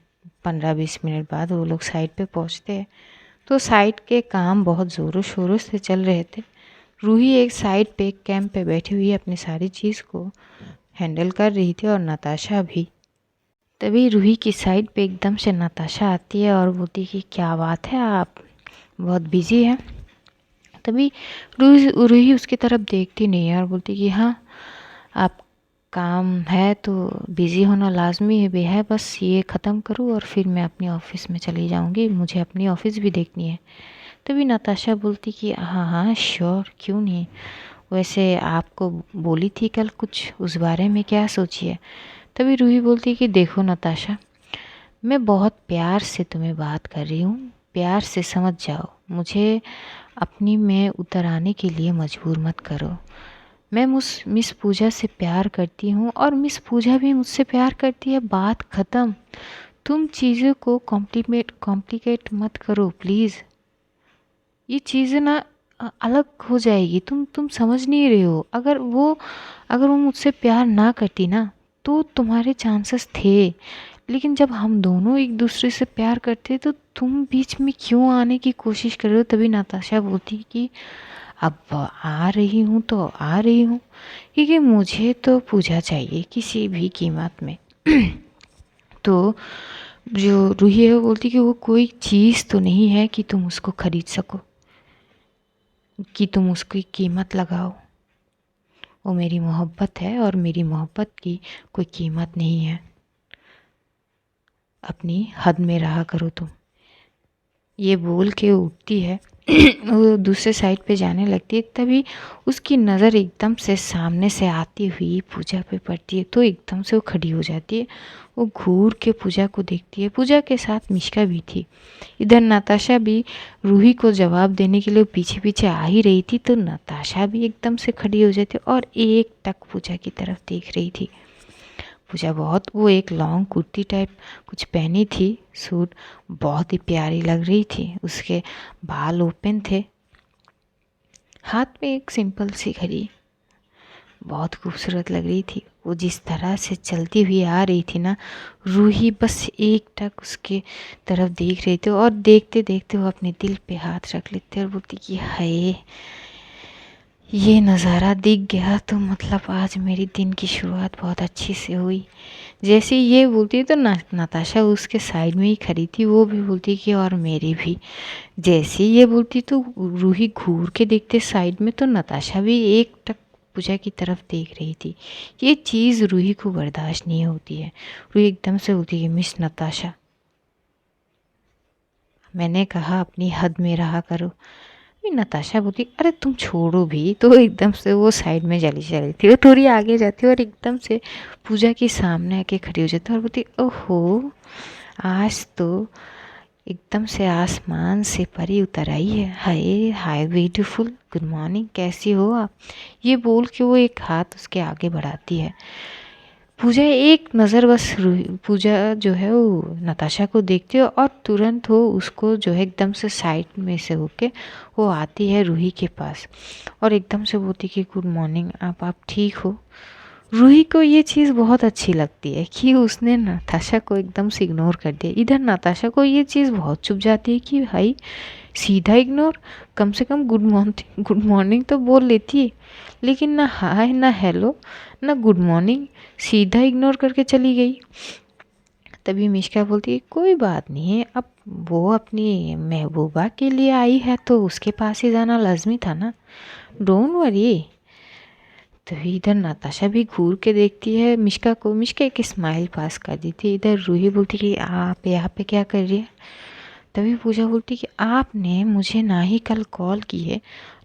15-20 मिनट बाद वो लोग साइड पे पहुँचते हैं। तो साइड के काम बहुत ज़ोरों शोरों से चल रहे थे। रूही एक साइड पे एक कैंप पे बैठी हुई अपनी सारी चीज़ को हैंडल कर रही थी और नताशा भी। तभी रूही की साइड पे एकदम से नताशा आती है और बोलती कि क्या बात है आप बहुत बिजी हैं। तभी रूही उसकी तरफ देखती नहीं है और बोलती कि हाँ आप काम है तो बिज़ी होना लाजमी है भी है, बस ये ख़त्म करूँ और फिर मैं अपनी ऑफ़िस में चली जाऊँगी, मुझे अपनी ऑफ़िस भी देखनी है। तभी नताशा बोलती कि हाँ हाँ श्योर क्यों नहीं, वैसे आपको बोली थी कल कुछ उस बारे में क्या सोची है। तभी रूही बोलती कि देखो नताशा, मैं बहुत प्यार से तुम्हें बात कर रही हूँ, प्यार से समझ जाओ। मुझे अपनी में उतर आने के लिए मजबूर मत करो। मैं मिस पूजा से प्यार करती हूँ और मिस पूजा भी मुझसे प्यार करती है, बात ख़त्म। तुम चीज़ों को कॉम्प्लिकेट मत करो प्लीज़। ये चीज़ें ना अलग हो जाएगी। तुम समझ नहीं रहे हो। अगर वो मुझसे प्यार ना करती ना तो तुम्हारे चांसेस थे, लेकिन जब हम दोनों एक दूसरे से प्यार करते तो तुम बीच में क्यों आने की कोशिश कर रहे हो। तभी नताशा बोलती कि अब आ रही हूँ तो आ रही हूँ, क्योंकि मुझे तो पूजा चाहिए किसी भी कीमत में। तो जो रूही है वो बोलती कि वो कोई चीज़ तो नहीं है कि तुम उसको खरीद सको, कि तुम उसकी कीमत लगाओ। वो मेरी मोहब्बत है और मेरी मोहब्बत की कोई कीमत नहीं है। अपनी हद में रहा करो तुम। ये बोल के उठती है वो दूसरे साइड पे जाने लगती है। तभी उसकी नज़र एकदम से सामने से आती हुई पूजा पे पड़ती है, तो एकदम से वो खड़ी हो जाती है। वो घूर के पूजा को देखती है। पूजा के साथ मिश्का भी थी। इधर नताशा भी रूही को जवाब देने के लिए पीछे पीछे आ ही रही थी, तो नताशा भी एकदम से खड़ी हो जाती और एक टक पूजा की तरफ देख रही थी। पूजा वो एक लॉन्ग कुर्ती टाइप कुछ पहनी थी, सूट बहुत ही प्यारी लग रही थी। उसके बाल ओपन थे, हाथ में एक सिंपल सी घड़ी बहुत खूबसूरत लग रही थी। वो जिस तरह से चलती हुई आ रही थी ना, रूही बस एक टक उसके तरफ देख रही थी और देखते देखते वो अपने दिल पे हाथ रख लेते और बोलती कि हाय, ये नज़ारा दिख गया तो मतलब आज मेरी दिन की शुरुआत बहुत अच्छी से हुई। जैसे ये बोलती तो नताशा उसके साइड में ही खड़ी थी, वो भी बोलती कि और मेरी भी। जैसे ये बोलती तो रूही घूर के देखते साइड में, तो नताशा भी एक टक पूजा की तरफ देख रही थी। ये चीज़ रूही को बर्दाश्त नहीं होती है। रूही एकदम से बोलती है मिस नताशा, मैंने कहा अपनी हद में रहा करो। नताशा बोलती अरे तुम छोड़ो भी। तो एकदम से वो साइड में चली चली थी, वो थोड़ी आगे जाती और एकदम से पूजा के सामने आके खड़ी हो जाती और बोलती ओहो, आज तो एकदम से आसमान से परी उतर आई है। हाय हाय ब्यूटीफुल, गुड मॉर्निंग, कैसी हो आप। ये बोल के वो एक हाथ उसके आगे बढ़ाती है। पूजा एक नज़र बस पूजा जो है वो नताशा को देखती है और तुरंत वो उसको जो है एकदम से साइड में से होके वो आती है रूही के पास और एकदम से बोलती कि गुड मॉर्निंग, आप ठीक हो। रूही को ये चीज़ बहुत अच्छी लगती है कि उसने नताशा को एकदम से इग्नोर कर दिया। इधर नताशा को ये चीज़ बहुत चुभ जाती है कि भाई सीधा इग्नोर, कम से कम गुड मॉर्निंग तो बोल लेती, लेकिन ना हाय ना हेलो ना गुड मॉर्निंग, सीधा इग्नोर करके चली गई। तभी मिश्का बोलती है कोई बात नहीं है, अब वो अपनी महबूबा के लिए आई है तो उसके पास ही जाना लाजमी था ना, डोंट वरी। तो इधर नताशा भी घूर के देखती है मिश्का को। मिश्का एक स्माइल पास कर दी थी। इधर रूही बोलती कि आप यहाँ पे क्या कर रही है। तभी पूजा बोलती कि आपने मुझे ना ही कल कॉल की है,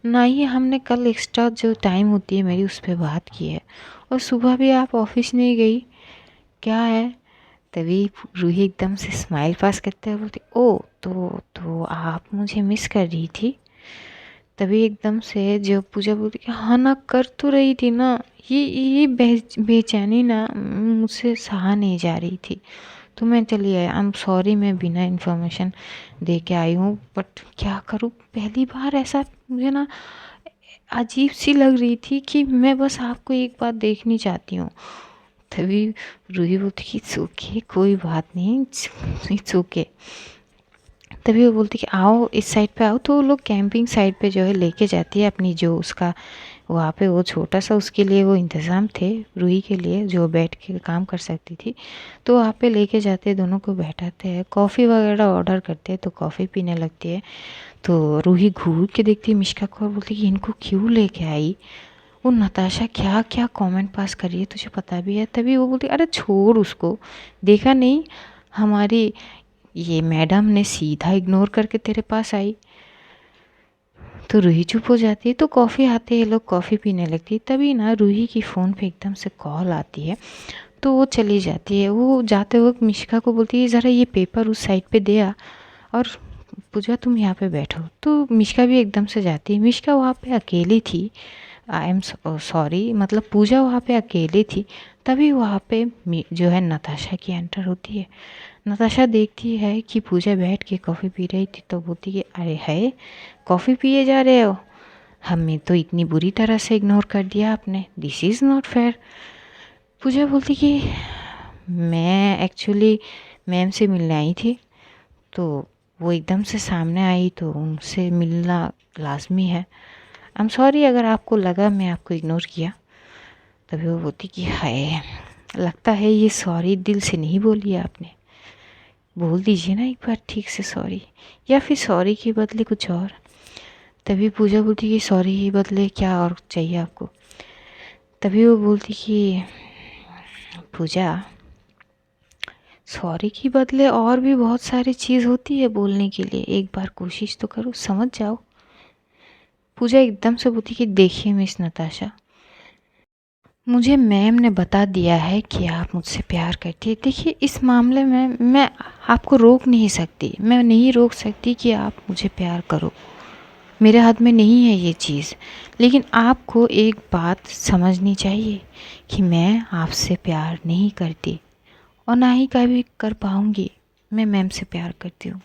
ना ही हमने कल एक्स्ट्रा जो टाइम होती है मेरी उस पर बात की है, और सुबह भी आप ऑफिस नहीं गई, क्या है। तभी रूही एकदम से स्माइल पास करते हुए बोलती ओ तो आप मुझे मिस कर रही थी। तभी एकदम से जो पूजा बोलती कि हाँ ना, कर तो रही थी ना, ये बेचैनी ना मुझसे सहा नहीं जा रही थी, तो मैं चली आई। आई एम सॉरी, मैं बिना इन्फॉर्मेशन दे के आई हूँ, बट क्या करूँ, पहली बार ऐसा मुझे ना अजीब सी लग रही थी कि मैं बस आपको एक बार देखनी चाहती हूँ। तभी रूही बोलती कि इट्स ओके, कोई बात नहीं, इट्स ओके। तभी वो बोलती कि आओ इस साइड पे आओ। तो वो लोग कैंपिंग साइड पे जो है लेके जाती है अपनी, जो उसका वहाँ पे वो छोटा सा उसके लिए वो इंतज़ाम थे रूही के लिए जो बैठ के काम कर सकती थी। तो वहाँ पे लेके जाते हैं, दोनों को बैठाते हैं, कॉफ़ी वगैरह ऑर्डर करते हैं तो कॉफ़ी पीने लगती है। तो रूही घूर के देखती है मिश्का को और बोलती कि इनको क्यों लेके आई, वो नताशा क्या क्या कमेंट पास कर रही है तुझे पता भी है। तभी वो बोलती अरे छोड़ उसको, देखा नहीं हमारी ये मैडम ने सीधा इग्नोर करके तेरे पास आई। तो रूही चुप हो जाती है। तो कॉफ़ी आते हैं, लोग कॉफ़ी पीने लगती है। तभी ना रूही की फ़ोन पे एकदम से कॉल आती है, तो वो चली जाती है। वो जाते वक्त मिशिका को बोलती है ज़रा ये पेपर उस साइड पे दे आ, और पूजा तुम यहाँ पे बैठो। तो मिष्का भी एकदम से जाती है। मिष्का वहाँ पे अकेली थी। आई एम सॉरी, मतलब पूजा वहाँ पे अकेली थी। तभी वहाँ पे जो है नताशा की एंटर होती है। नताशा देखती है कि पूजा बैठ के कॉफ़ी पी रही थी, तो बोलती है अरे है, कॉफ़ी पिए जा रहे हो, हमें तो इतनी बुरी तरह से इग्नोर कर दिया आपने, दिस इज़ नॉट फेयर। पूजा बोलती कि मैं एक्चुअली मैम से मिलने आई थी, तो वो एकदम से सामने आई तो उनसे मिलना लाजमी है। आई एम सॉरी अगर आपको लगा मैं आपको इग्नोर किया। तभी वो बोलती कि हाय, लगता है ये सॉरी दिल से नहीं बोली आपने, बोल दीजिए ना एक बार ठीक से सॉरी, या फिर सॉरी के बदले कुछ और। तभी पूजा बोलती कि सॉरी के बदले क्या और चाहिए आपको। तभी वो बोलती कि पूजा, सॉरी के बदले और भी बहुत सारी चीज़ होती है बोलने के लिए, एक बार कोशिश तो करो, समझ जाओ। पूजा एकदम से बोलती कि देखिए मिस नताशा, मुझे मैम ने बता दिया है कि आप मुझसे प्यार करती है। देखिए इस मामले में मैं आपको रोक नहीं सकती, मैं नहीं रोक सकती कि आप मुझे प्यार करो, मेरे हाथ में नहीं है ये चीज़। लेकिन आपको एक बात समझनी चाहिए कि मैं आपसे प्यार नहीं करती और ना ही कभी कर पाऊँगी। मैं मैम से प्यार करती हूँ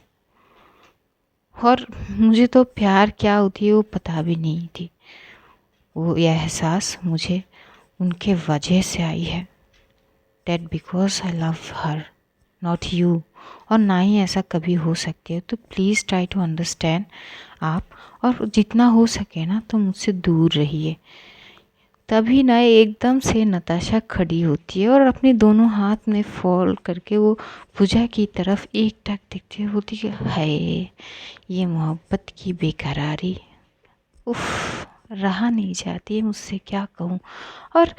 और मुझे तो प्यार क्या होती है वो पता भी नहीं थी। वो यह एहसास मुझे उनके वजह से आई है, that because I love her not you, और ना ही ऐसा कभी हो सकती है। तो प्लीज़ ट्राई टू अंडरस्टैंड आप, और जितना हो सके ना तो मुझसे दूर रहिए। तभी ना एकदम से नताशा खड़ी होती है और अपने दोनों हाथ में फोल्ड करके वो पूजा की तरफ एक टक देखती है, बोलती है हाय, ये मोहब्बत की बेकरारी, उफ, रहा नहीं जाती है मुझसे, क्या कहूँ। और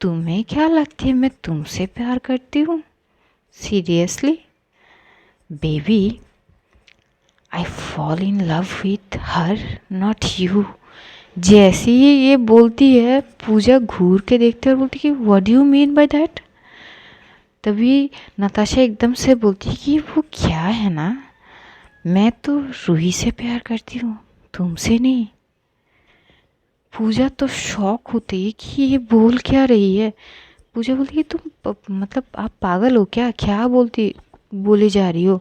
तुम्हें क्या लगती है मैं तुमसे प्यार करती हूँ? Seriously baby, I fall in love with her not you. जैसे ही ये बोलती है पूजा घूर के देखती है और बोलती है what do you mean by that. तभी नताशा एकदम से बोलती है कि वो क्या है ना, मैं तो रूही से प्यार करती हूँ, तुमसे नहीं। पूजा तो शॉक होती है कि ये बोल क्या रही है। पूजा बोलती है तुम मतलब आप पागल हो क्या, क्या बोले जा रही हो।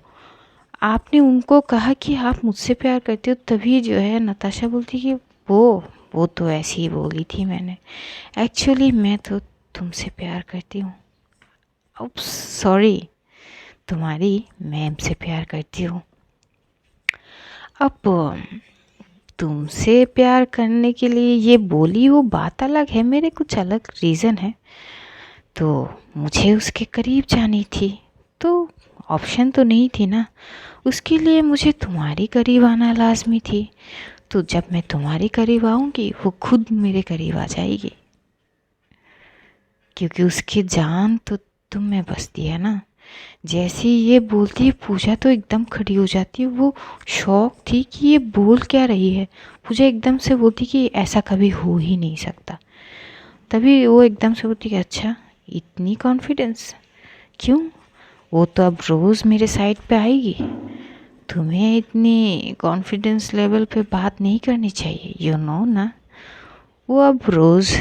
आपने उनको कहा कि आप मुझसे प्यार करते हो। तभी जो है नताशा बोलती कि वो तो ऐसे ही बोली थी मैंने, एक्चुअली मैं तो तुमसे प्यार करती हूँ। उप्स सॉरी, तुम्हारी मैम से प्यार करती हूँ। अब तुमसे प्यार करने के लिए ये बोली वो बात अलग है, मेरे कुछ अलग रीज़न है, तो मुझे उसके करीब जानी थी, तो ऑप्शन तो नहीं थी ना, उसके लिए मुझे तुम्हारे करीब आना लाजमी थी। तो जब मैं तुम्हारे करीब आऊँगी वो खुद मेरे करीब आ जाएगी, क्योंकि उसकी जान तो तुम में बसती है ना। जैसे ही ये बोलती है पूजा तो एकदम खड़ी हो जाती है, वो शौक थी कि ये बोल क्या रही है। पूजा एकदम से बोलती कि ऐसा कभी हो ही नहीं सकता। तभी वो एकदम से बोलती कि अच्छा, इतनी कॉन्फिडेंस क्यों, वो तो अब रोज़ मेरे साइड पे आएगी, तुम्हें इतनी कॉन्फिडेंस लेवल पे बात नहीं करनी चाहिए, यू नो ना। वो अब रोज़,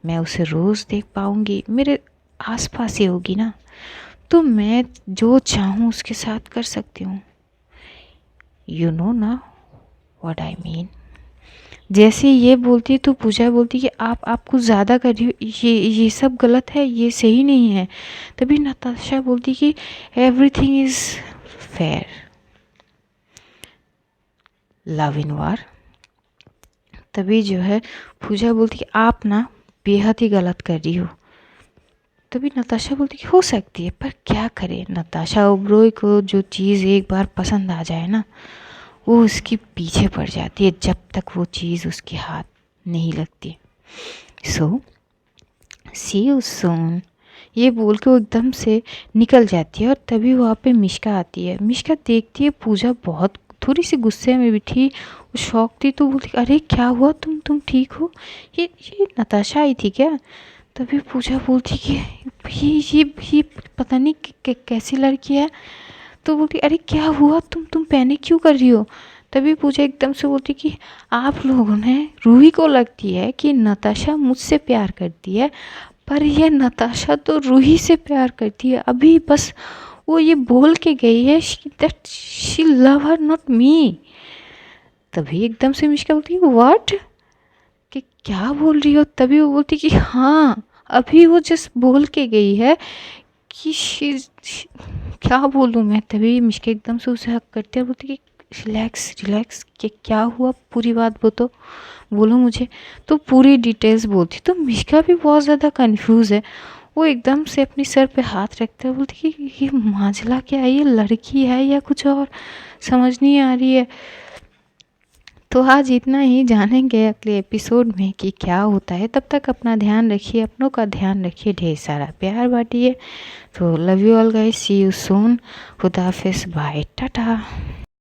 मैं उसे रोज़ देख पाऊँगी, मेरे आसपास ही होगी ना, तो मैं जो चाहूँ उसके साथ कर सकती हूँ, यू नो ना व्हाट आई मीन। जैसे ये बोलती है तो पूजा बोलती कि आप कुछ ज़्यादा कर रही हो, ये सब गलत है, ये सही नहीं है। तभी नताशा बोलती कि everything is fair, love in war. तभी जो है पूजा बोलती कि आप ना बेहद ही गलत कर रही हो। तभी नताशा बोलती कि हो सकती है, पर क्या करे। नताशा ओबरॉय को जो चीज़ एक बार पसंद आ जाए ना, वो उसके पीछे पड़ जाती है जब तक वो चीज़ उसके हाथ नहीं लगती। सो सी यू सून, ये बोल के वो एकदम से निकल जाती है। और तभी वहाँ पे मिष्का आती है। मिष्का देखती है पूजा बहुत थोड़ी सी गुस्से में भी थी, वो शौक थी, तो बोलती अरे क्या हुआ, तुम ठीक हो, ये नताशा आई थी क्या। तभी पूजा बोलती कि ये पता नहीं कैसी लड़की है। तो बोलती अरे क्या हुआ, तुम पैनिक क्यों कर रही हो। तभी पूजा एकदम से बोलती कि आप लोगों ने, रूही को लगती है कि नताशा मुझसे प्यार करती है, पर यह नताशा तो रूही से प्यार करती है। अभी बस वो ये बोल के गई है that she love her not me. तभी एकदम से मिष्का बोलती है व्हाट, कि क्या बोल रही हो। तभी वो बोलती कि हाँ, अभी वो जस्ट बोल के गई है कि क्या बोलूँ मैं। तभी मिष्का एकदम से उसे हक करते हैं, बोलती कि रिलैक्स रिलैक्स, कि क्या हुआ, पूरी बात बोलो मुझे। तो पूरी डिटेल्स बोलती। तो मिष्का भी बहुत ज़्यादा कंफ्यूज है। वो एकदम से अपनी सर पे हाथ रखता है, बोलती कि ये माजला क्या है, ये लड़की है या कुछ और, समझ नहीं आ रही है। तो आज इतना ही, जानेंगे अगले एपिसोड में कि क्या होता है। तब तक अपना ध्यान रखिए, अपनों का ध्यान रखिए, ढेर सारा प्यार बांटिए। तो love you all guys, see you soon, खुदा हाफिज़, बाय, टाटा।